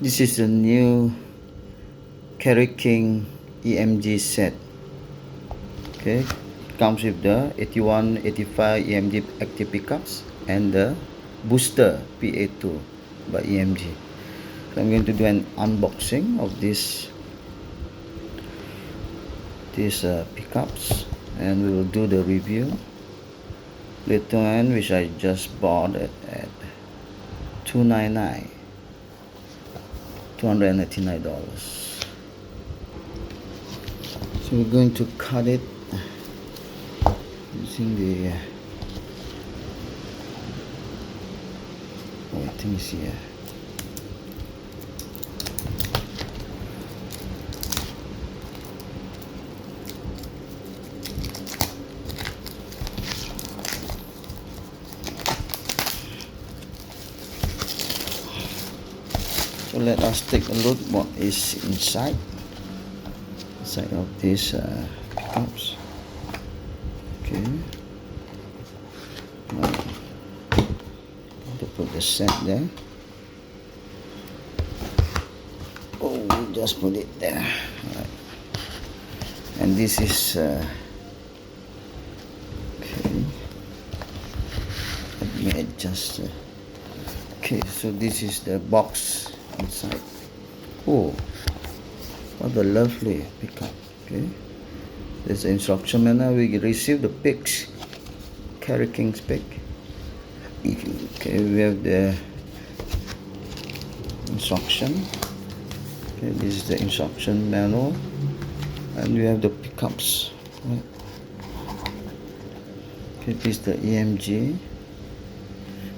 This is the new Kerry King EMG set. Okay, comes with the 81, 85 EMG active pickups and the booster PA2 by EMG. So I'm going to do an unboxing of these pickups, and we will do the review later on, which I just bought at $299. So we're going to cut it using the I think it's here. So let us take a look what is inside of these pickups. Okay, now to put the set there. Oh, we just put it there. Right. And this is okay. Let me adjust. Okay, so this is the box inside. Oh, what a lovely pickup. Okay, there's the instruction manual. We receive the pics, Kerry King's pic. Okay, we have the instruction. Okay, this is the instruction manual, and we have the pickups. Right. Okay, this is the EMG.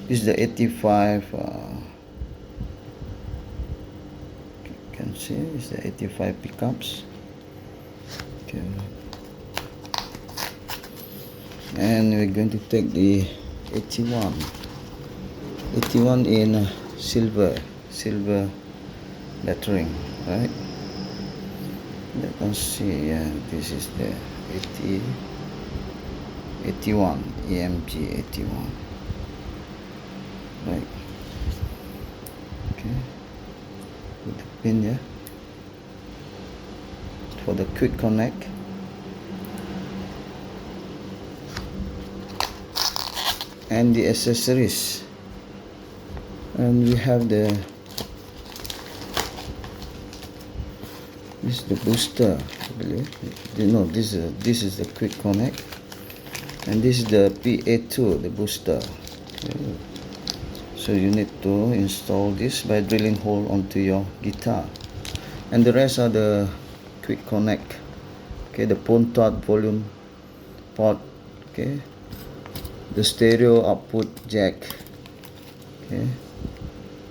This is the 85. You can see it's the 85 pickups. Okay, and we're going to take the 81 in silver lettering, right? Let us see. Yeah, this is the 81 EMG 81, right? Okay, put the pin here for the quick connect. And the accessories, and we have this is the booster, I believe. No, this is the quick connect, and this is the PA2, the booster. Okay. So you need to install this by drilling hole onto your guitar, and the rest are the quick connect. Okay, the Pontoise volume port. Okay, the stereo output jack. Okay,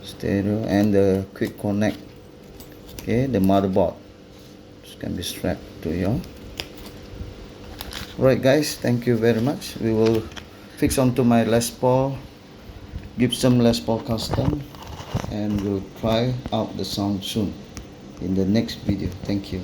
stereo, and the quick connect. Okay, the motherboard. This can be strapped to your. Right, guys, thank you very much. We will fix onto my Les Paul, Gibson Les Paul Custom, and we'll try out the sound soon in the next video. Thank you.